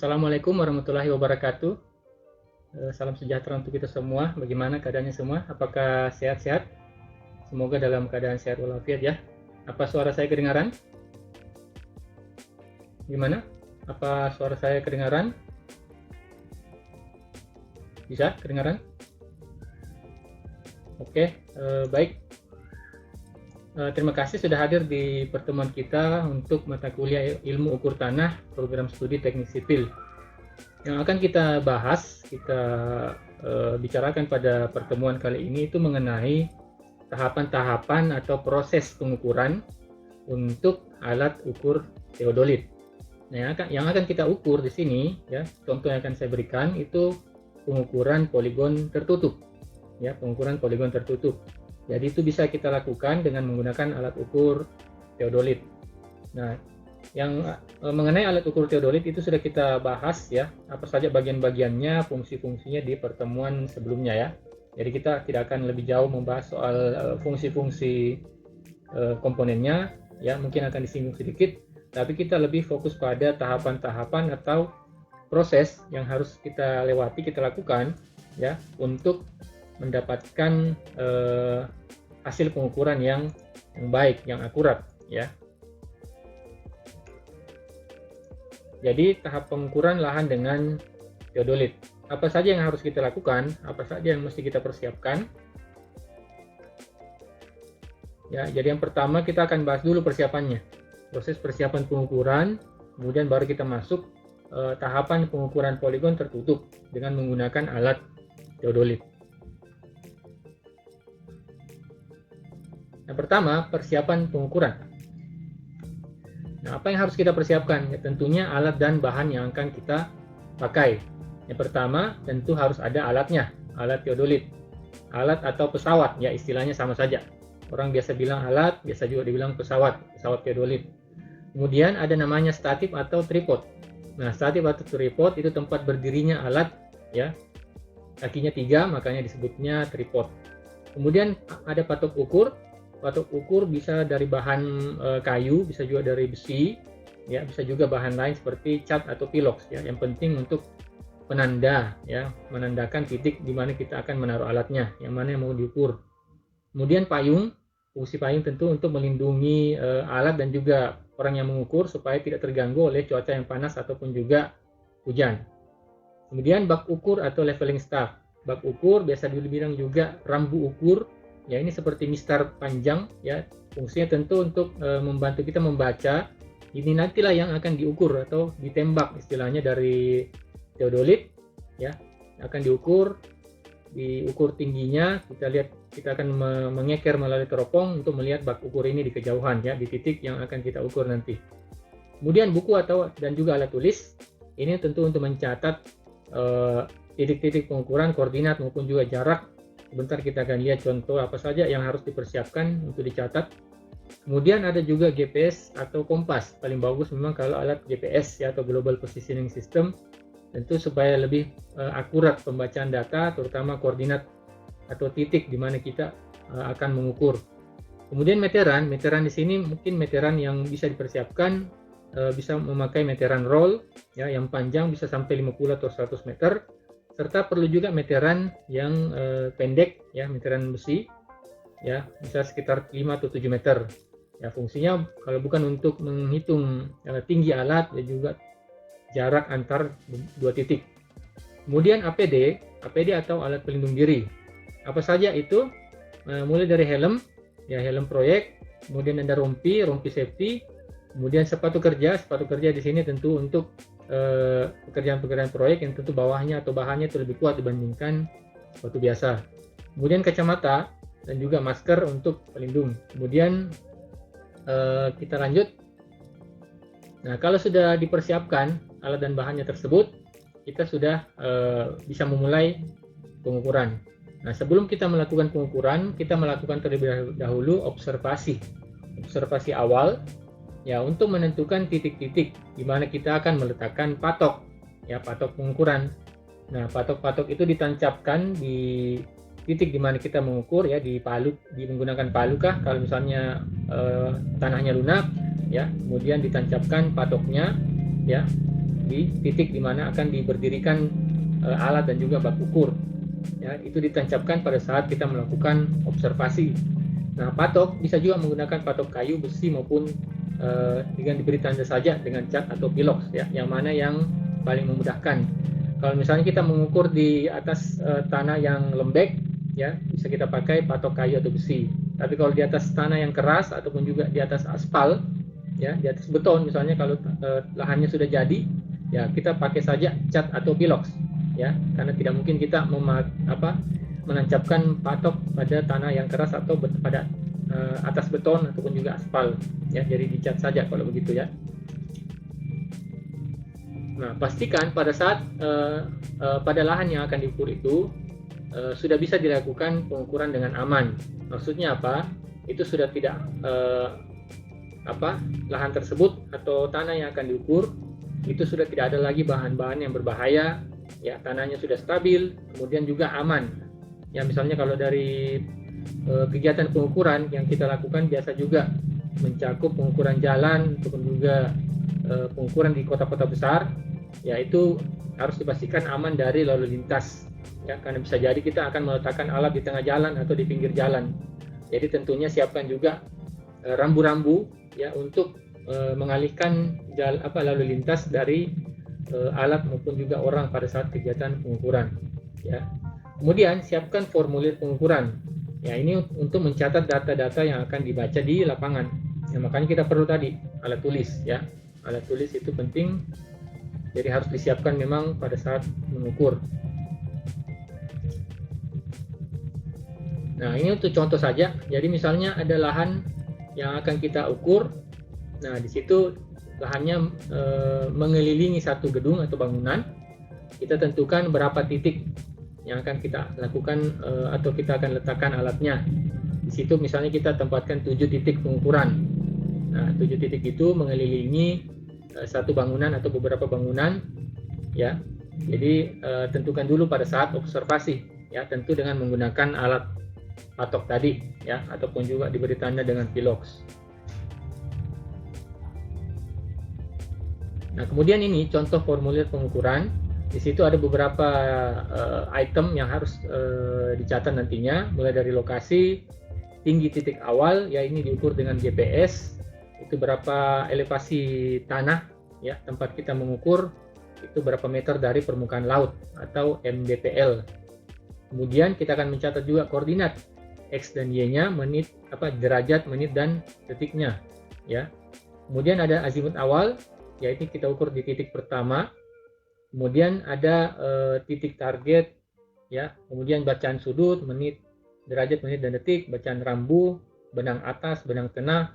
Assalamualaikum warahmatullahi wabarakatuh. Salam sejahtera untuk kita semua. Bagaimana keadaannya semua? Apakah sehat-sehat? Semoga dalam keadaan sehat walafiat ya. Apa suara saya kedengaran? Gimana? Apa suara saya kedengaran? Bisa kedengaran? Oke, baik. Terima kasih sudah hadir di pertemuan kita untuk mata kuliah Ilmu Ukur Tanah Program Studi Teknik Sipil. Yang akan kita bahas, kita bicarakan pada pertemuan kali ini itu mengenai tahapan-tahapan atau proses pengukuran untuk alat ukur teodolit. Nah, yang akan kita ukur di sini, ya, contoh yang akan saya berikan itu pengukuran poligon tertutup, ya, pengukuran poligon tertutup. Jadi itu bisa kita lakukan dengan menggunakan alat ukur teodolit. Nah, yang mengenai alat ukur teodolit itu sudah kita bahas ya, apa saja bagian-bagiannya, fungsi-fungsinya di pertemuan sebelumnya ya. Jadi kita tidak akan lebih jauh membahas soal fungsi-fungsi komponennya ya, mungkin akan disinggung sedikit, tapi kita lebih fokus pada tahapan-tahapan atau proses yang harus kita lewati, kita lakukan ya untuk mendapatkan hasil pengukuran yang baik, yang akurat ya. Jadi tahap pengukuran lahan dengan teodolit. Apa saja yang harus kita lakukan? Apa saja yang mesti kita persiapkan? Ya, jadi yang pertama kita akan bahas dulu persiapannya. Proses persiapan pengukuran, kemudian baru kita masuk tahapan pengukuran poligon tertutup dengan menggunakan alat teodolit. Yang pertama, persiapan pengukuran. Nah, apa yang harus kita persiapkan? Ya, tentunya alat dan bahan yang akan kita pakai. Yang pertama, tentu harus ada alatnya, alat teodolit. Alat atau pesawat, ya istilahnya sama saja. Orang biasa bilang alat, biasa juga dibilang pesawat teodolit. Kemudian ada namanya statif atau tripod. Nah, statif atau tripod itu tempat berdirinya alat, ya. Kakinya 3, makanya disebutnya tripod. Kemudian ada patok ukur. Patok ukur bisa dari bahan kayu, bisa juga dari besi, ya, bisa juga bahan lain seperti cat atau pilox, ya. Yang penting untuk penanda, ya, menandakan titik di mana kita akan menaruh alatnya, yang mana yang mau diukur. Kemudian payung, fungsi payung tentu untuk melindungi alat dan juga orang yang mengukur supaya tidak terganggu oleh cuaca yang panas ataupun juga hujan. Kemudian bak ukur atau leveling staff. Bak ukur biasa dibilang juga rambu ukur. Ya, ini seperti mistar panjang ya, fungsinya tentu untuk membantu kita membaca ini nantilah yang akan diukur atau ditembak istilahnya dari teodolit ya, akan diukur tingginya, kita lihat, kita akan mengeker melalui teropong untuk melihat bak ukur ini di kejauhan ya, di titik yang akan kita ukur nanti. Kemudian buku dan juga alat tulis, ini tentu untuk mencatat titik-titik pengukuran, koordinat maupun juga jarak. Sebentar kita akan lihat contoh apa saja yang harus dipersiapkan untuk dicatat. Kemudian ada juga GPS atau kompas. Paling bagus memang kalau alat GPS ya, atau Global Positioning System, tentu supaya lebih akurat pembacaan data, terutama koordinat atau titik di mana kita akan mengukur. Kemudian meteran di sini mungkin meteran yang bisa dipersiapkan bisa memakai meteran roll ya, yang panjang bisa sampai 50 atau 100 meter. Serta perlu juga meteran yang pendek ya, meteran besi ya, bisa sekitar 5 atau 7 meter. Ya, fungsinya kalau bukan untuk menghitung tinggi alat, ya juga jarak antar dua titik. Kemudian APD atau alat pelindung diri. Apa saja itu? Mulai dari helm, ya helm proyek, kemudian ada rompi safety, kemudian sepatu kerja di sini tentu untuk pekerjaan-pekerjaan proyek yang tentu bawahnya atau bahannya itu lebih kuat dibandingkan sepatu biasa. Kemudian kacamata dan juga masker untuk pelindung. Kemudian kita lanjut. Nah, kalau sudah dipersiapkan alat dan bahannya tersebut, kita sudah bisa memulai pengukuran. Nah, sebelum kita melakukan pengukuran, kita melakukan terlebih dahulu observasi awal, ya, untuk menentukan titik-titik di mana kita akan meletakkan patok, ya, patok pengukuran. Nah, patok-patok itu ditancapkan di titik di mana kita mengukur, ya, di palu, menggunakan palu kah kalau misalnya tanahnya lunak, ya, kemudian ditancapkan patoknya, ya, di titik di mana akan diberdirikan alat dan juga bak ukur. Ya, itu ditancapkan pada saat kita melakukan observasi. Nah, patok bisa juga menggunakan patok kayu, besi maupun dengan diberi tanda saja dengan cat atau piloks, ya, yang mana yang paling memudahkan. Kalau misalnya kita mengukur di atas tanah yang lembek, ya, bisa kita pakai patok kayu atau besi. Tapi kalau di atas tanah yang keras ataupun juga di atas aspal, ya, di atas beton misalnya, kalau lahannya sudah jadi, ya, kita pakai saja cat atau piloks, ya, karena tidak mungkin kita menancapkan patok pada tanah yang keras atau pada atas beton ataupun juga aspal, ya, jadi dicat saja kalau begitu, ya. Nah, pastikan pada saat pada lahan yang akan diukur itu sudah bisa dilakukan pengukuran dengan aman. Maksudnya apa? Itu sudah tidak lahan tersebut atau tanah yang akan diukur itu sudah tidak ada lagi bahan-bahan yang berbahaya, ya, tanahnya sudah stabil, kemudian juga aman. Ya, misalnya kalau dari kegiatan pengukuran yang kita lakukan biasa juga mencakup pengukuran jalan ataupun juga pengukuran di kota-kota besar, ya, itu harus dipastikan aman dari lalu lintas, ya, karena bisa jadi kita akan meletakkan alat di tengah jalan atau di pinggir jalan. Jadi tentunya siapkan juga rambu-rambu, ya, untuk mengalihkan lalu lintas dari alat maupun juga orang pada saat kegiatan pengukuran, ya. Kemudian siapkan formulir pengukuran, ya, ini untuk mencatat data-data yang akan dibaca di lapangan. Ya, makanya kita perlu tadi alat tulis, ya, alat tulis itu penting, jadi harus disiapkan memang pada saat mengukur. Nah, ini untuk contoh saja. Jadi misalnya ada lahan yang akan kita ukur. Nah, di situ lahannya mengelilingi satu gedung atau bangunan. Kita tentukan berapa titik yang akan kita lakukan atau kita akan letakkan alatnya. Di situ misalnya kita tempatkan 7 titik pengukuran. Nah, 7 titik itu mengelilingi satu bangunan atau beberapa bangunan, ya. Jadi tentukan dulu pada saat observasi, ya, tentu dengan menggunakan alat patok tadi, ya, ataupun juga diberi tanda dengan piloks. Nah, kemudian ini contoh formulir pengukuran. Di situ ada beberapa item yang harus dicatat nantinya, mulai dari lokasi, tinggi titik awal, ya, ini diukur dengan GPS, itu berapa elevasi tanah, ya, tempat kita mengukur itu berapa meter dari permukaan laut atau MDPL. Kemudian kita akan mencatat juga koordinat X dan Y-nya, menit, derajat, menit, dan detiknya, ya. Kemudian ada azimut awal, yaitu kita ukur di titik pertama. Kemudian ada titik target, ya. Kemudian bacaan sudut, menit, derajat, menit, dan detik, bacaan rambu, benang atas, benang tengah,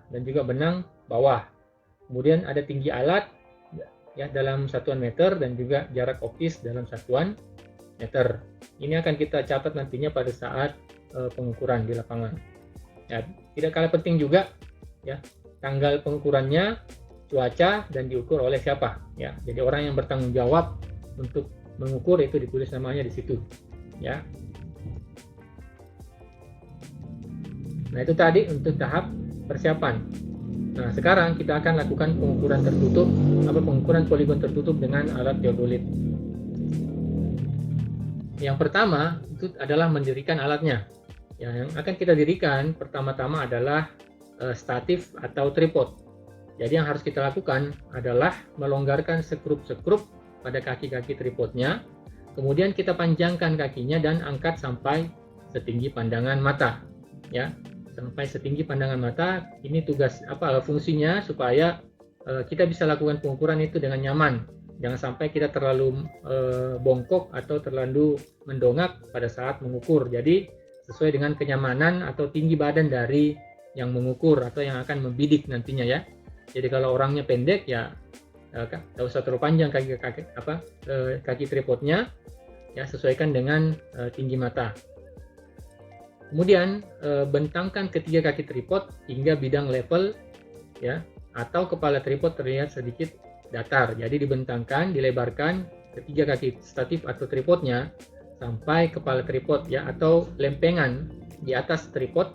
dan juga benang bawah. Kemudian ada tinggi alat, ya, dalam satuan meter, dan juga jarak optis dalam satuan meter. Ini akan kita catat nantinya pada saat pengukuran di lapangan. Ya, tidak kalah penting juga, ya, tanggal pengukurannya, cuaca, dan diukur oleh siapa, ya. Jadi orang yang bertanggung jawab untuk mengukur itu ditulis namanya di situ, ya. Nah, itu tadi untuk tahap persiapan. Nah, sekarang kita akan lakukan pengukuran tertutup, pengukuran poligon tertutup dengan alat teodolit. Yang pertama itu adalah mendirikan alatnya. Ya, yang akan kita dirikan pertama-tama adalah statif atau tripod. Jadi yang harus kita lakukan adalah melonggarkan sekrup-sekrup pada kaki-kaki tripodnya, kemudian kita panjangkan kakinya dan angkat sampai setinggi pandangan mata. Ya, sampai setinggi pandangan mata. Ini tugas fungsinya supaya kita bisa lakukan pengukuran itu dengan nyaman. Jangan sampai kita terlalu bongkok atau terlalu mendongak pada saat mengukur. Jadi sesuai dengan kenyamanan atau tinggi badan dari yang mengukur atau yang akan membidik nantinya ya. Jadi kalau orangnya pendek ya tidak usah terlalu panjang kaki tripodnya, ya sesuaikan dengan tinggi mata. Kemudian bentangkan ketiga kaki tripod hingga bidang level ya, atau kepala tripod terlihat sedikit datar. Jadi dibentangkan, dilebarkan ketiga kaki statif atau tripodnya sampai kepala tripod ya, atau lempengan di atas tripod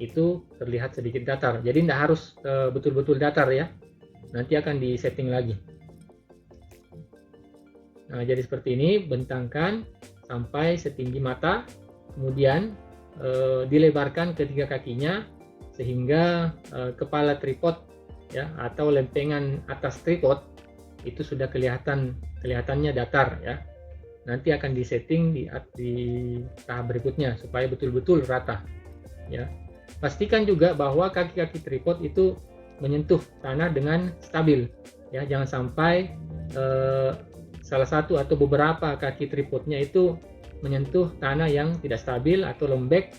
itu terlihat sedikit datar. Jadi tidak harus betul-betul datar ya. Nanti akan disetting lagi. Nah, jadi seperti ini, bentangkan sampai setinggi mata, kemudian dilebarkan ketiga kakinya sehingga kepala tripod ya, atau lempengan atas tripod itu sudah kelihatannya datar ya. Nanti akan disetting di tahap berikutnya supaya betul-betul rata ya. Pastikan juga bahwa kaki-kaki tripod itu menyentuh tanah dengan stabil ya. Jangan sampai salah satu atau beberapa kaki tripodnya itu menyentuh tanah yang tidak stabil atau lembek.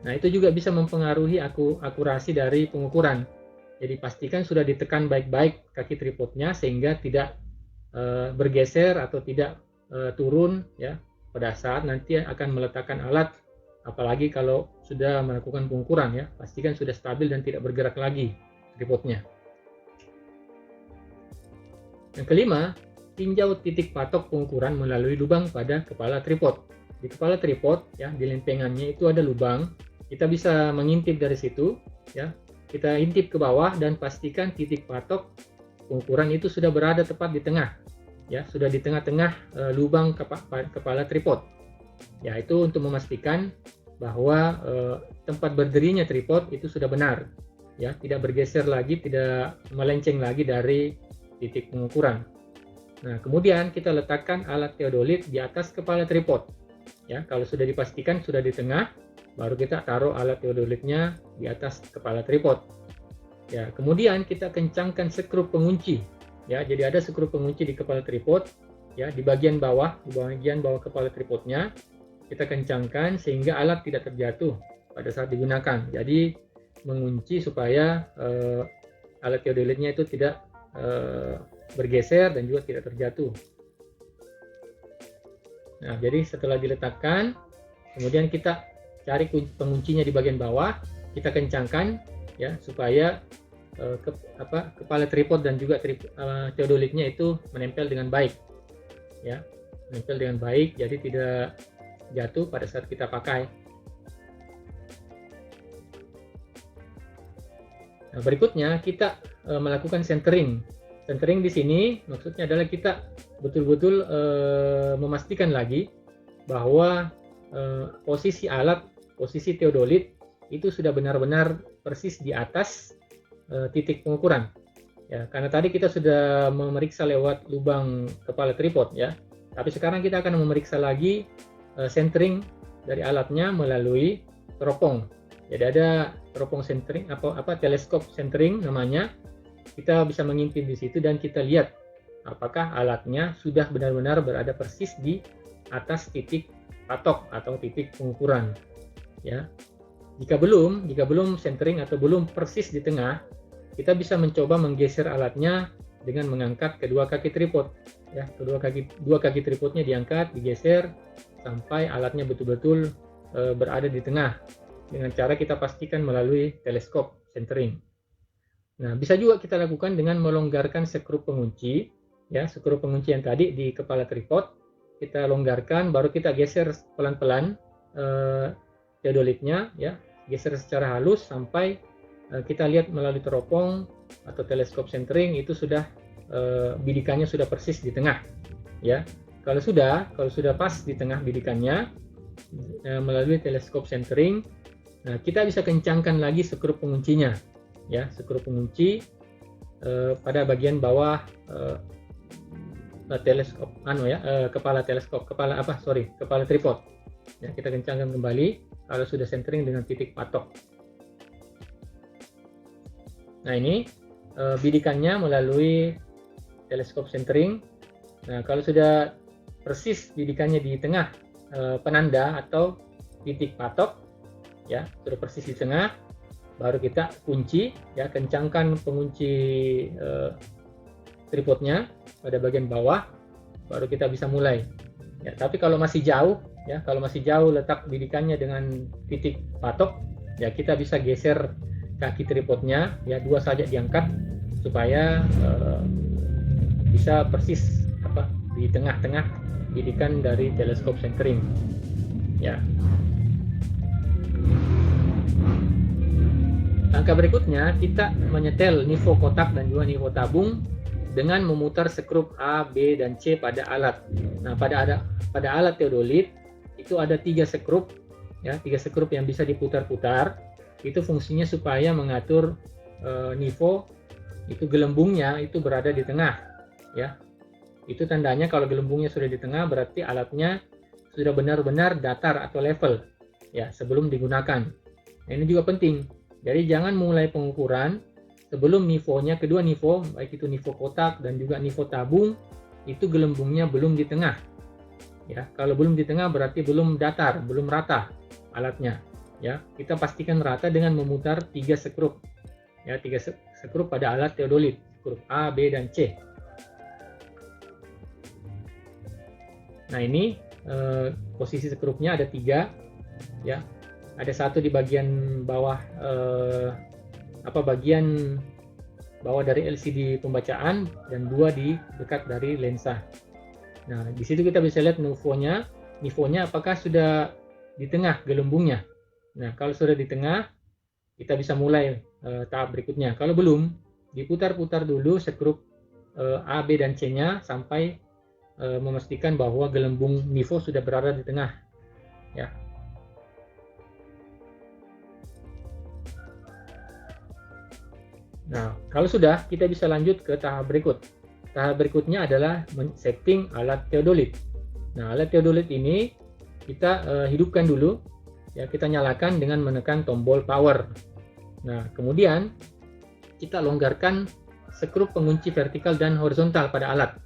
Nah, itu juga bisa mempengaruhi akurasi dari pengukuran. Jadi pastikan sudah ditekan baik-baik kaki tripodnya sehingga tidak bergeser atau tidak turun ya pada saat nanti akan meletakkan alat. Apalagi kalau sudah melakukan pengukuran ya, pastikan sudah stabil dan tidak bergerak lagi tripodnya. Yang kelima, tinjau titik patok pengukuran melalui lubang pada kepala tripod. Di kepala tripod ya, di lempengannya itu ada lubang. Kita bisa mengintip dari situ ya. Kita intip ke bawah dan pastikan titik patok pengukuran itu sudah berada tepat di tengah. Ya, sudah di tengah-tengah lubang kepala tripod. Ya, itu untuk memastikan bahwa tempat berdirinya tripod itu sudah benar. Ya, tidak bergeser lagi, tidak melenceng lagi dari titik pengukuran. Nah, kemudian kita letakkan alat teodolit di atas kepala tripod. Ya, kalau sudah dipastikan sudah di tengah, baru kita taruh alat teodolitnya di atas kepala tripod. Ya, kemudian kita kencangkan skrup pengunci. Ya, jadi ada skrup pengunci di kepala tripod. Ya, di bagian bawah kepala tripodnya kita kencangkan sehingga alat tidak terjatuh pada saat digunakan. Jadi mengunci supaya alat teodolitnya itu tidak bergeser dan juga tidak terjatuh. Nah, jadi setelah diletakkan, kemudian kita cari penguncinya di bagian bawah, kita kencangkan ya supaya kepala tripod dan juga teodolitnya itu menempel dengan baik. Ya, menempel dengan baik, jadi tidak jatuh pada saat kita pakai. Nah, berikutnya kita melakukan centering. Centering di sini maksudnya adalah kita betul-betul memastikan lagi bahwa posisi alat, posisi teodolit itu sudah benar-benar persis di atas titik pengukuran. Ya, karena tadi kita sudah memeriksa lewat lubang kepala tripod ya. Tapi sekarang kita akan memeriksa lagi centering dari alatnya melalui teropong. Jadi ada teropong centering teleskop centering namanya. Kita bisa mengintip di situ dan kita lihat apakah alatnya sudah benar-benar berada persis di atas titik patok atau titik pengukuran. Ya. Jika belum centering atau belum persis di tengah, kita bisa mencoba menggeser alatnya dengan mengangkat kedua kaki tripod. Ya, dua kaki tripodnya diangkat, digeser sampai alatnya betul-betul berada di tengah. Dengan cara kita pastikan melalui teleskop centering. Nah, bisa juga kita lakukan dengan melonggarkan skrup pengunci. Ya, skrup pengunci yang tadi di kepala tripod kita longgarkan, baru kita geser pelan-pelan teodolitnya, ya, geser secara halus sampai kita lihat melalui teropong atau teleskop centering itu sudah bidikannya sudah persis di tengah. Ya, kalau sudah pas di tengah bidikannya, melalui teleskop centering. Nah, kita bisa kencangkan lagi skru penguncinya, ya, skru pengunci pada bagian bawah teleskop, kepala teleskop, kepala tripod. Ya, kita kencangkan kembali kalau sudah centering dengan titik patok. Nah, ini bidikannya melalui teleskop centering. Nah, kalau sudah persis bidikannya di tengah penanda atau titik patok, ya, sudah persis di tengah, baru kita kunci, ya, kencangkan pengunci tripodnya pada bagian bawah, baru kita bisa mulai. Ya, tapi kalau masih jauh, ya, kalau masih jauh letak bidikannya dengan titik patok, ya, kita bisa geser kaki tripodnya, ya, 2 saja diangkat supaya bisa persis di tengah-tengah bidikan dari teleskop centering, ya. Langkah berikutnya, kita menyetel nifo kotak dan juga nifo tabung dengan memutar skrup A, B, dan C pada alat. Nah, pada alat teodolit itu ada 3 skrup, ya, 3 skrup yang bisa diputar-putar. Itu fungsinya supaya mengatur nifo itu gelembungnya itu berada di tengah, ya. Itu tandanya kalau gelembungnya sudah di tengah berarti alatnya sudah benar-benar datar atau level, ya, sebelum digunakan. Nah, ini juga penting. Jadi jangan mulai pengukuran sebelum nivonya, kedua nivo, baik itu nivo kotak dan juga nivo tabung, itu gelembungnya belum di tengah. Ya, kalau belum di tengah berarti belum datar, belum rata alatnya. Ya, kita pastikan rata dengan memutar 3 skrup. Ya, 3 skrup pada alat teodolit, skrup A, B, dan C. Nah, ini posisi skrupnya ada 3, ya. Ada 1 di bagian bawah, bagian bawah dari LCD pembacaan, dan 2 di dekat dari lensa. Nah, di situ kita bisa lihat nivonya apakah sudah di tengah gelembungnya. Nah, kalau sudah di tengah, kita bisa mulai tahap berikutnya. Kalau belum, diputar-putar dulu skrup A, B, dan C-nya sampai memastikan bahwa gelembung nivo sudah berada di tengah, ya. Nah, kalau sudah, kita bisa lanjut ke tahap berikut. Tahap berikutnya adalah setting alat teodolit. Nah, alat teodolit ini kita hidupkan dulu, ya, kita nyalakan dengan menekan tombol power. Nah, kemudian kita longgarkan skrup pengunci vertikal dan horizontal pada alat.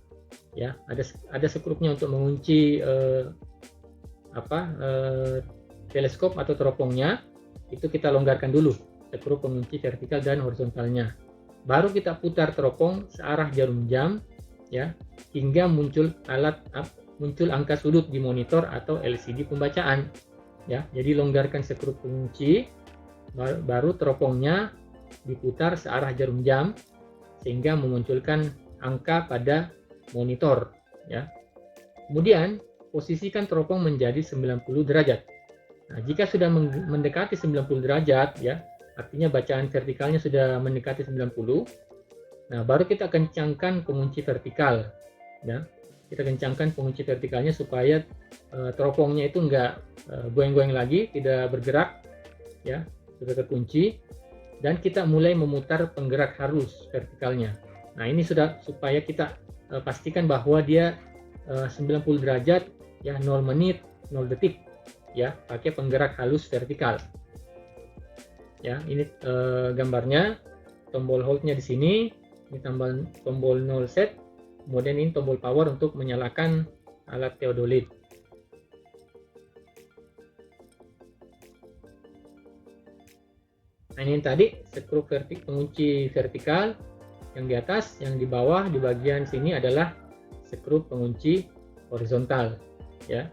Ya, ada skrupnya untuk mengunci teleskop atau teropongnya, itu kita longgarkan dulu skrup pengunci vertikal dan horizontalnya. Baru kita putar teropong searah jarum jam, ya, hingga muncul angka sudut di monitor atau LCD pembacaan. Ya, jadi longgarkan skrup pengunci, baru teropongnya diputar searah jarum jam sehingga memunculkan angka pada monitor, ya. Kemudian posisikan teropong menjadi 90 derajat. Nah, jika sudah mendekati 90 derajat, ya, artinya bacaan vertikalnya sudah mendekati 90. Nah, baru kita kencangkan pengunci vertikal, ya. Kita kencangkan pengunci vertikalnya supaya teropongnya itu enggak goyang-goyang lagi, tidak bergerak, ya, sudah terkunci, dan kita mulai memutar penggerak halus vertikalnya. Nah, ini sudah supaya kita pastikan bahwa dia 90 derajat, ya, 0 menit 0 detik, ya, pakai penggerak halus vertikal. Ya, ini gambarnya, tombol hold-nya di sini, ini tombol 0 set, kemudian ini tombol power untuk menyalakan alat teodolit. Nah, ini tadi skrup pengunci vertikal. Yang di atas, yang di bawah, di bagian sini adalah skrup pengunci horizontal, ya.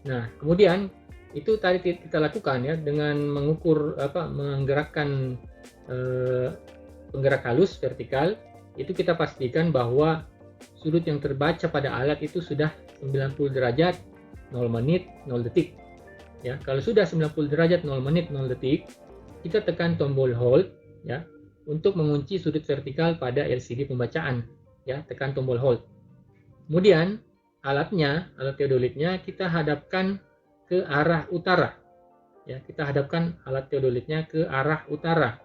Nah, kemudian itu tadi kita lakukan, ya, dengan menggerakkan penggerak halus vertikal. Itu kita pastikan bahwa sudut yang terbaca pada alat itu sudah 90 derajat 0 menit 0 detik, ya. Kalau sudah 90 derajat 0 menit 0 detik, kita tekan tombol hold, ya, untuk mengunci sudut vertikal pada LCD pembacaan. Ya, tekan tombol hold. Kemudian alat teodolitnya kita hadapkan ke arah utara. Ya, kita hadapkan alat teodolitnya ke arah utara.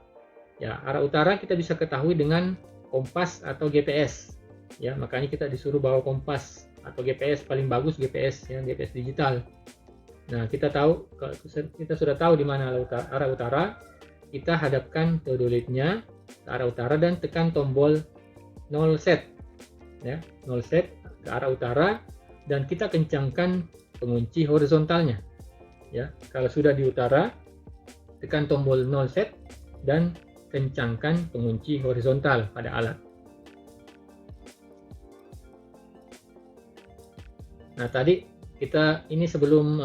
Ya, arah utara kita bisa ketahui dengan kompas atau GPS. Ya, makanya kita disuruh bawa kompas atau GPS, paling bagus GPS, ya, GPS digital. Nah, kita sudah tahu di mana arah utara. Kita hadapkan teodolitnya ke arah utara dan tekan tombol 0 set. Ya, 0 set ke arah utara dan kita kencangkan pengunci horizontalnya. Ya, kalau sudah di utara, tekan tombol 0 set dan kencangkan pengunci horizontal pada alat. Nah, tadi kita ini sebelum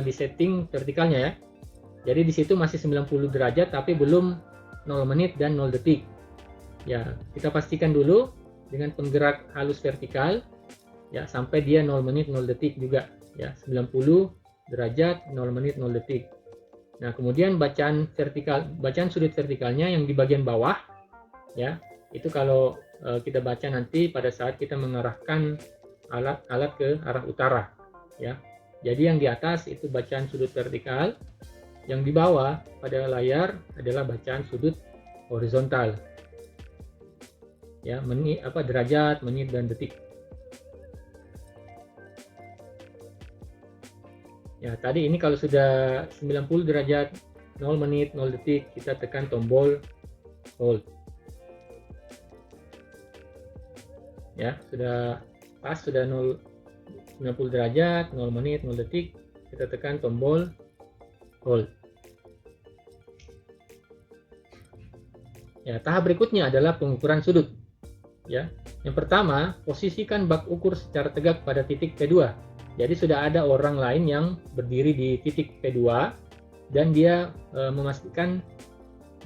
disetting vertikalnya ya. Jadi di situ masih 90 derajat tapi belum 0 menit dan 0 detik. Ya, kita pastikan dulu dengan penggerak halus vertikal ya sampai dia 0 menit 0 detik juga ya, 90 derajat 0 menit 0 detik. Nah, kemudian bacaan sudut vertikalnya yang di bagian bawah ya, itu kalau kita baca nanti pada saat kita mengarahkan alat ke arah utara ya. Jadi yang di atas itu bacaan sudut vertikal, yang di bawah pada layar adalah bacaan sudut horizontal. Ya, derajat, menit dan detik. Ya, tadi ini kalau sudah 90 derajat, 0 menit, 0 detik, kita tekan tombol hold. Ya, sudah pas, sudah 90 derajat, 0 menit, 0 detik, kita tekan tombol hold. Ya, tahap berikutnya adalah pengukuran sudut. Ya, yang pertama, posisikan bak ukur secara tegak pada titik P2. Jadi sudah ada orang lain yang berdiri di titik P2 dan dia memastikan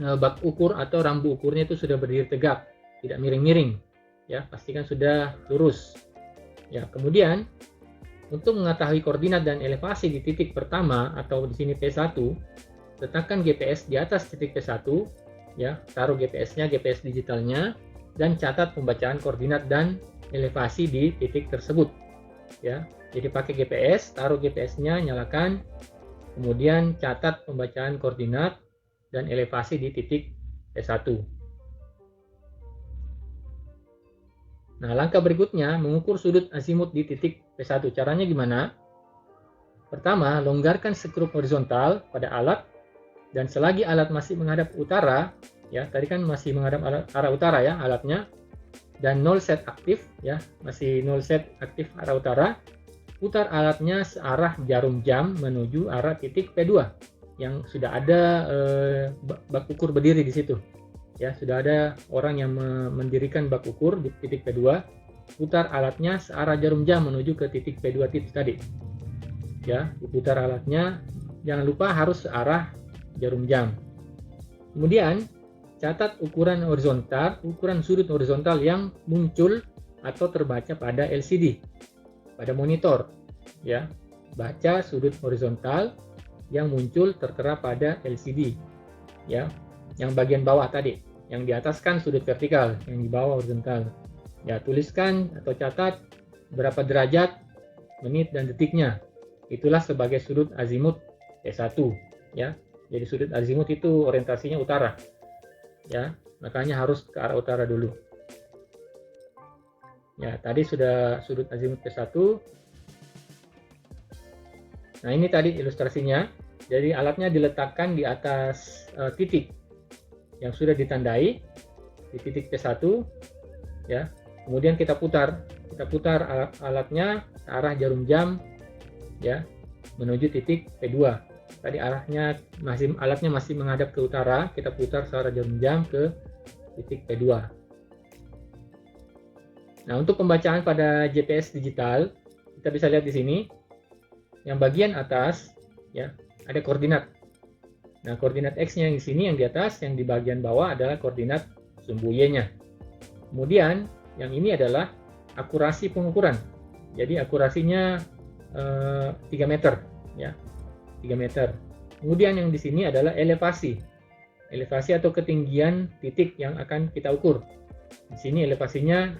bak ukur atau rambu ukurnya itu sudah berdiri tegak, tidak miring-miring. Ya, pastikan sudah lurus. Ya, kemudian untuk mengetahui koordinat dan elevasi di titik pertama atau di sini P1, letakkan GPS di atas titik P1, ya, taruh GPS-nya, GPS digitalnya, dan catat pembacaan koordinat dan elevasi di titik tersebut. Ya, jadi pakai GPS, taruh GPS-nya, nyalakan, kemudian catat pembacaan koordinat dan elevasi di titik P1. Nah, langkah berikutnya mengukur sudut azimut di titik P1. Caranya gimana? Pertama, longgarkan skrup horizontal pada alat dan selagi alat masih menghadap utara, ya, tadi kan masih menghadap arah utara ya alatnya, dan 0 set aktif ya, masih 0 set aktif arah utara, putar alatnya searah jarum jam menuju arah titik P2 yang sudah ada bak ukur berdiri di situ. Ya, sudah ada orang yang mendirikan bak ukur di titik P2, putar alatnya searah jarum jam menuju ke titik P2 titik tadi. Ya, diputar alatnya, jangan lupa harus searah jarum jam. Kemudian catat ukuran sudut horizontal yang muncul atau terbaca pada LCD, pada monitor. Ya, baca sudut horizontal yang muncul tertera pada LCD. Ya, yang bagian bawah tadi, yang di atas kan sudut vertikal, yang di bawah horizontal. Ya, tuliskan atau catat berapa derajat, menit dan detiknya. Itulah sebagai sudut azimut P1. Ya, jadi sudut azimut itu orientasinya utara. Ya, makanya harus ke arah utara dulu. Ya, tadi sudah sudut azimut P1. Nah, ini tadi ilustrasinya. Jadi alatnya diletakkan di atas titik yang sudah ditandai di titik P1 ya. Kemudian kita putar alatnya ke arah jarum jam ya, menuju titik P2. Tadi alatnya masih menghadap ke utara, kita putar searah jarum jam ke titik P2. Nah, untuk pembacaan pada GPS digital, kita bisa lihat di sini. Yang bagian atas ya, ada koordinat. Nah, koordinat X-nya yang di sini, yang di atas, yang di bagian bawah adalah koordinat sumbu Y-nya. Kemudian, yang ini adalah akurasi pengukuran. Jadi, akurasinya 3 meter. Ya, 3 meter. Kemudian yang di sini adalah elevasi. elevasi atau ketinggian titik yang akan kita ukur. Di sini elevasinya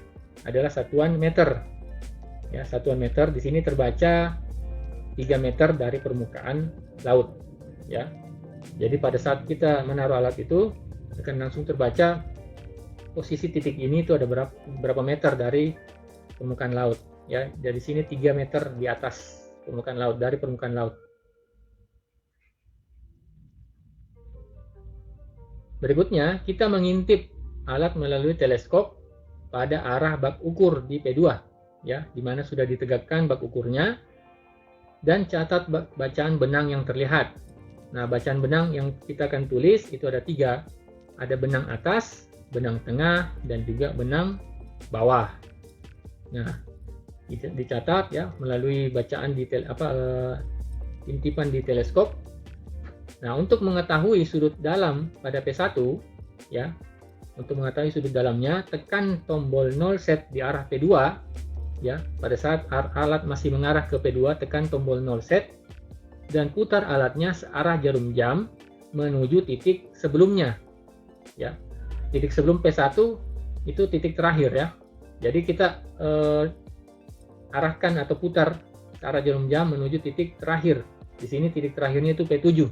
adalah satuan meter. Ya, satuan meter di sini terbaca 3 meter dari permukaan laut. Ya. Jadi pada saat kita menaruh alat itu akan langsung terbaca posisi titik ini itu ada berapa meter dari permukaan laut. Ya, dari sini 3 meter di atas permukaan laut, dari permukaan laut. Berikutnya, kita mengintip alat melalui teleskop pada arah bak ukur di P2, ya, di mana sudah ditegakkan bak ukurnya, dan catat bacaan benang yang terlihat. Nah, bacaan benang yang kita akan tulis itu ada 3. Ada benang atas, benang tengah, dan juga benang bawah. Nah, dicatat ya melalui bacaan intipan di teleskop. Nah, untuk mengetahui sudut dalam pada P1, ya, untuk mengetahui sudut dalamnya, tekan tombol 0 set di arah P2, ya. Pada saat alat masih mengarah ke P2, tekan tombol 0 set dan putar alatnya searah jarum jam menuju titik sebelumnya, ya. Titik sebelum P1 itu titik terakhir, ya. Jadi kita arahkan atau putar searah jarum jam menuju titik terakhir. Di sini titik terakhirnya itu P7,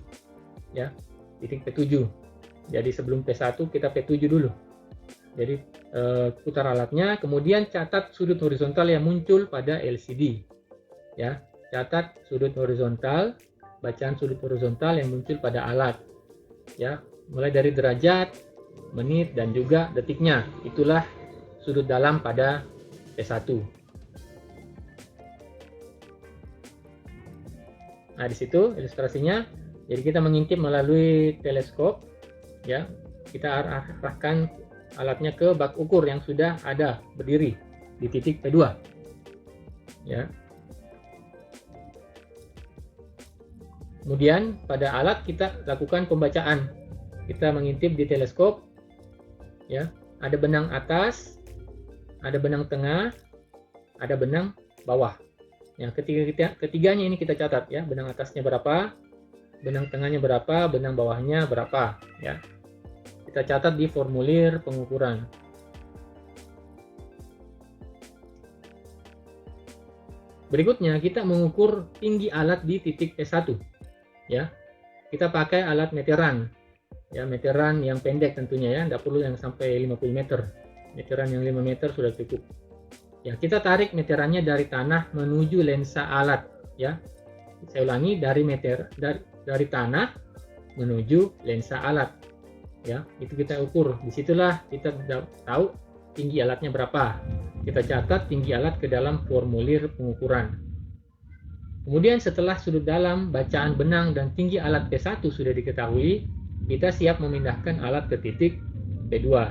ya, titik P7. Jadi sebelum P1 kita P7 dulu. Jadi putar alatnya, kemudian catat sudut horizontal yang muncul pada LCD, ya. Catat sudut horizontal, bacaan sudut horizontal yang muncul pada alat, ya, mulai dari derajat, menit, dan juga detiknya. Itulah sudut dalam pada P1. Nah, di situ ilustrasinya. Jadi kita mengintip melalui teleskop, ya. Kita arahkan alatnya ke bak ukur yang sudah ada berdiri di titik P2, ya. Kemudian pada alat kita lakukan pembacaan. Kita mengintip di teleskop, ya. Ada benang atas, ada benang tengah, ada benang bawah. Yang ketiganya ini kita catat, ya. Benang atasnya berapa, benang tengahnya berapa, benang bawahnya berapa, ya. Kita catat di formulir pengukuran. Berikutnya kita mengukur tinggi alat di titik P1, ya. Kita pakai alat meteran, ya, meteran yang pendek tentunya, ya, tidak perlu yang sampai 50 meter. Meteran yang 5 meter sudah cukup. Ya, kita tarik meterannya dari tanah menuju lensa alat, ya. Saya ulangi, dari tanah menuju lensa alat, ya. Itu kita ukur. Disitulah kita tahu tinggi alatnya berapa. Kita catat tinggi alat ke dalam formulir pengukuran. Kemudian setelah sudut dalam, bacaan benang, dan tinggi alat P1 sudah diketahui, kita siap memindahkan alat ke titik P2.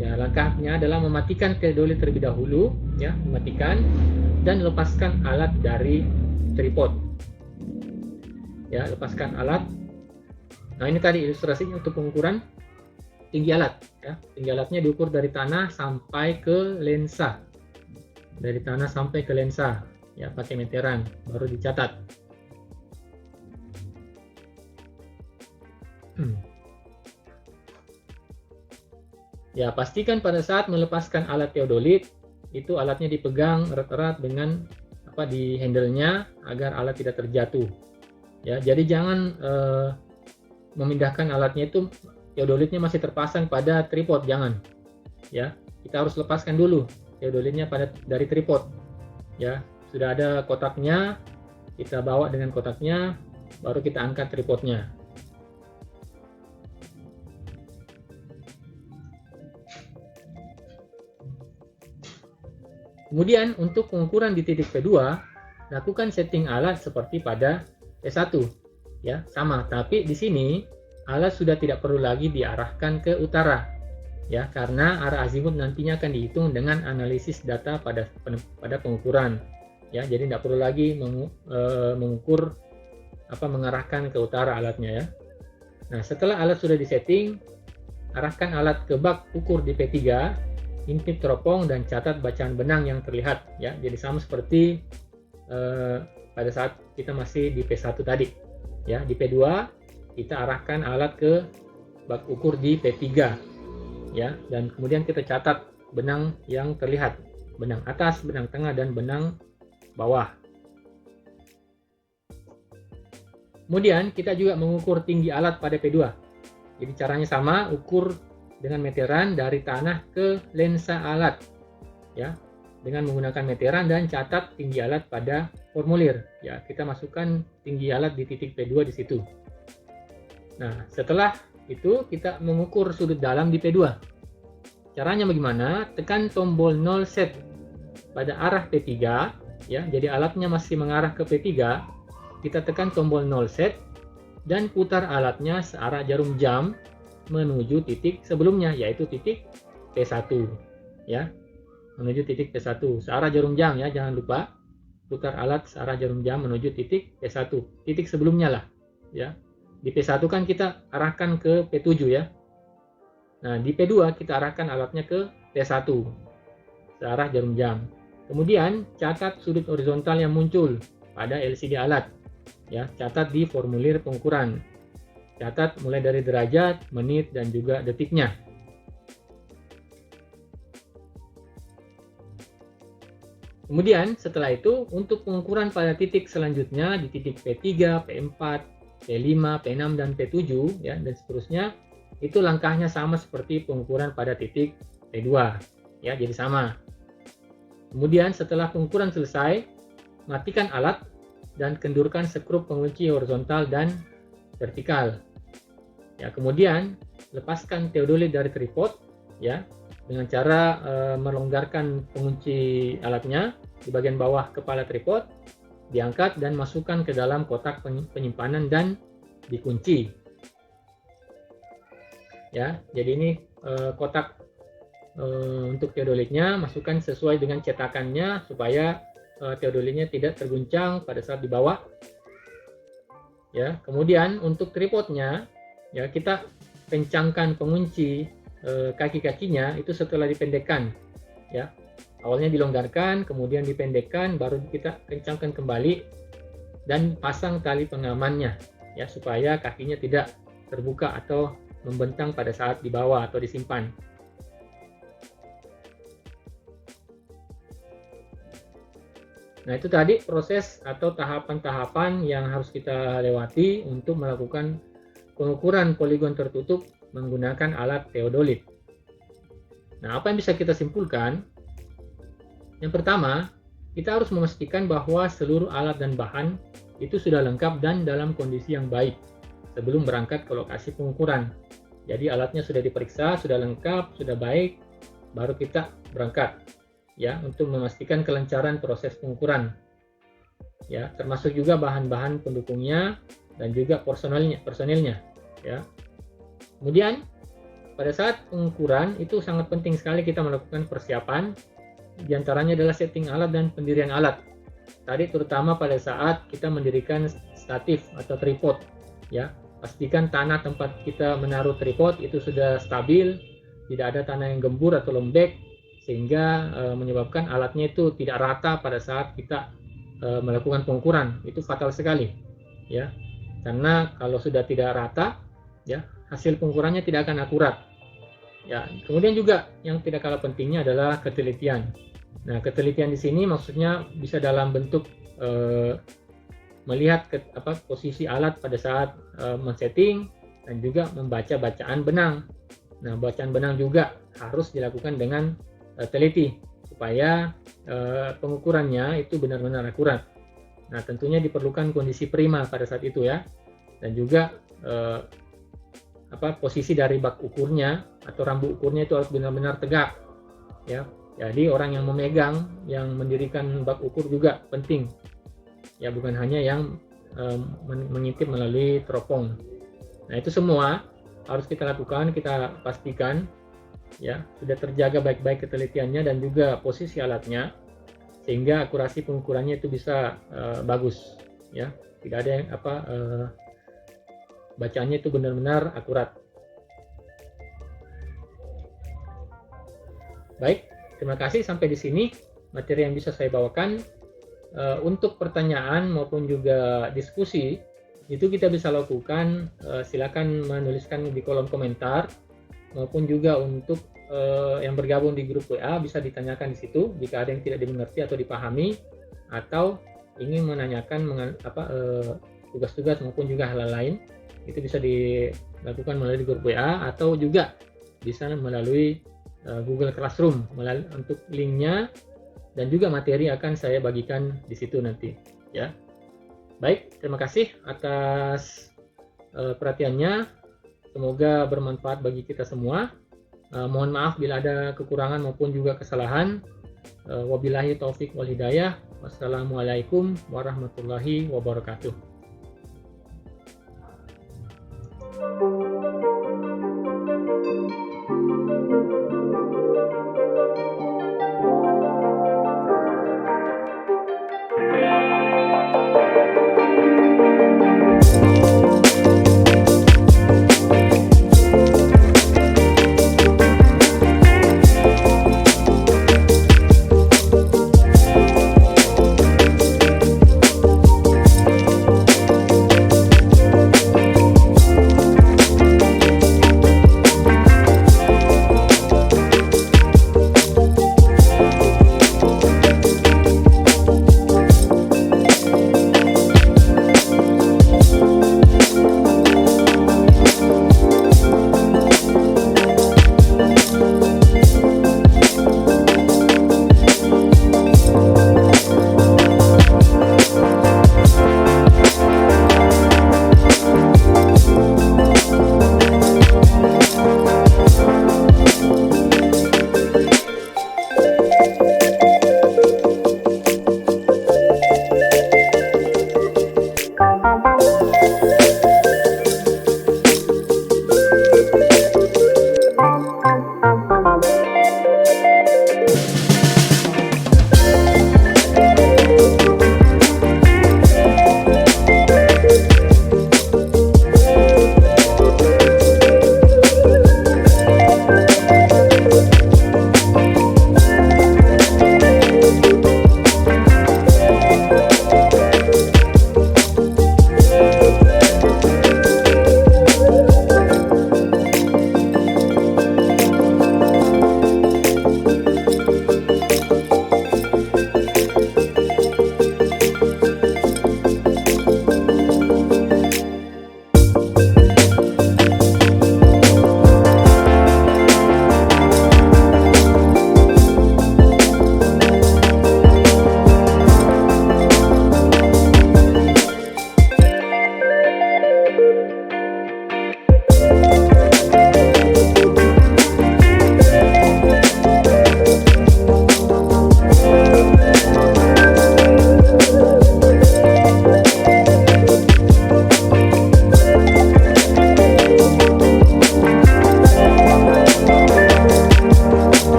Ya, langkahnya adalah mematikan teodolit terlebih dahulu, ya, mematikan dan lepaskan alat dari tripod. Ya, lepaskan alat. Nah, ini tadi ilustrasinya untuk pengukuran tinggi alat, ya. Tinggi alatnya diukur dari tanah sampai ke lensa. Dari tanah sampai ke lensa, ya, pakai meteran, baru dicatat. Ya, pastikan pada saat melepaskan alat teodolit itu alatnya dipegang erat-erat dengan di handle-nya agar alat tidak terjatuh. Ya, jadi jangan memindahkan alatnya itu teodolitnya masih terpasang pada tripod, jangan. Ya, kita harus lepaskan dulu teodolitnya dari tripod. Ya, sudah ada kotaknya, kita bawa dengan kotaknya, baru kita angkat tripodnya. Kemudian untuk pengukuran di titik P2, lakukan setting alat seperti pada P1, ya, sama. Tapi di sini alat sudah tidak perlu lagi diarahkan ke utara, ya, karena arah azimut nantinya akan dihitung dengan analisis data pada pengukuran, ya. Jadi tidak perlu lagi mengukur mengarahkan ke utara alatnya, ya. Nah, setelah alat sudah disetting, arahkan alat ke bak ukur di P3. Intip teropong dan catat bacaan benang yang terlihat, ya. Jadi sama seperti pada saat kita masih di P1 tadi, ya. Di P2 kita arahkan alat ke bak ukur di P3 ya, dan kemudian kita catat benang yang terlihat, benang atas, benang tengah, dan benang bawah. Kemudian kita juga mengukur tinggi alat pada P2. Jadi caranya sama, ukur dengan meteran dari tanah ke lensa alat ya, dengan menggunakan meteran, dan catat tinggi alat pada formulir ya. Kita masukkan tinggi alat di titik P2 di situ. Nah, setelah itu kita mengukur sudut dalam di P2. Caranya bagaimana? Tekan tombol 0 set pada arah P3 ya. Jadi alatnya masih mengarah ke P3. Kita tekan tombol 0 set dan putar alatnya searah jarum jam menuju titik sebelumnya, yaitu titik P1 ya. Menuju titik P1 searah jarum jam ya, jangan lupa putar alat searah jarum jam menuju titik P1, titik sebelumnya lah ya. Di P1 kan kita arahkan ke P7 ya. Nah, di P2 kita arahkan alatnya ke P1 searah jarum jam. Kemudian catat sudut horizontal yang muncul pada LCD alat ya, catat di formulir pengukuran. Catat mulai dari derajat, menit, dan juga detiknya. Kemudian setelah itu untuk pengukuran pada titik selanjutnya di titik P3, P4, P5, P6, dan P7 ya, dan seterusnya, itu langkahnya sama seperti pengukuran pada titik P2 ya, jadi sama. Kemudian setelah pengukuran selesai, matikan alat dan kendurkan skrup pengunci horizontal dan vertikal. Ya, kemudian lepaskan teodolit dari tripod ya, dengan cara melonggarkan pengunci alatnya di bagian bawah kepala tripod, diangkat dan masukkan ke dalam kotak penyimpanan dan dikunci. Ya, jadi ini kotak untuk teodolitnya, masukkan sesuai dengan cetakannya supaya teodolitnya tidak terguncang pada saat dibawa. Ya, kemudian untuk tripodnya ya, kita kencangkan pengunci kaki-kakinya itu setelah dipendekkan ya. Awalnya dilonggarkan, kemudian dipendekkan, baru kita kencangkan kembali dan pasang tali pengamannya ya, supaya kakinya tidak terbuka atau membentang pada saat dibawa atau disimpan. Nah, itu tadi proses atau tahapan-tahapan yang harus kita lewati untuk melakukan pengukuran poligon tertutup menggunakan alat teodolit. Nah, apa yang bisa kita simpulkan? Yang pertama, kita harus memastikan bahwa seluruh alat dan bahan itu sudah lengkap dan dalam kondisi yang baik sebelum berangkat ke lokasi pengukuran. Jadi alatnya sudah diperiksa, sudah lengkap, sudah baik, baru kita berangkat ya, untuk memastikan kelancaran proses pengukuran ya, termasuk juga bahan-bahan pendukungnya dan juga personilnya ya. Kemudian pada saat pengukuran itu sangat penting sekali kita melakukan persiapan, diantaranya adalah setting alat dan pendirian alat tadi, terutama pada saat kita mendirikan statif atau tripod ya. Pastikan tanah tempat kita menaruh tripod itu sudah stabil, tidak ada tanah yang gembur atau lembek sehingga menyebabkan alatnya itu tidak rata pada saat kita melakukan pengukuran. Itu fatal sekali ya, karena kalau sudah tidak rata ya, hasil pengukurannya tidak akan akurat ya. Kemudian juga yang tidak kalah pentingnya adalah ketelitian. Nah, ketelitian di sini maksudnya bisa dalam bentuk melihat posisi alat pada saat men-setting dan juga membaca bacaan benang. Nah, bacaan benang juga harus dilakukan dengan teliti supaya pengukurannya itu benar-benar akurat. Nah, tentunya diperlukan kondisi prima pada saat itu ya, dan juga posisi dari bak ukurnya atau rambu ukurnya itu harus benar-benar tegak ya. Jadi orang yang memegang, yang mendirikan bak ukur juga penting ya, bukan hanya yang mengintip melalui teropong. Nah, itu semua harus kita lakukan, kita pastikan ya sudah terjaga baik-baik ketelitiannya dan juga posisi alatnya, sehingga akurasi pengukurannya itu bisa bagus ya, tidak ada yang bacaannya itu benar-benar akurat. Baik, terima kasih, sampai di sini materi yang bisa saya bawakan. Untuk pertanyaan maupun juga diskusi itu kita bisa lakukan, silakan menuliskan di kolom komentar, maupun juga untuk yang bergabung di grup WA bisa ditanyakan di situ jika ada yang tidak dimengerti atau dipahami, atau ingin menanyakan tugas-tugas maupun juga hal lain, itu bisa dilakukan melalui grup WA atau juga bisa melalui Google Classroom. Untuk linknya dan juga materi akan saya bagikan di situ nanti, ya. Baik, terima kasih atas perhatiannya. Semoga bermanfaat bagi kita semua. Mohon maaf bila ada kekurangan maupun juga kesalahan. Wabillahi taufik wal hidayah. Wassalamualaikum warahmatullahi wabarakatuh.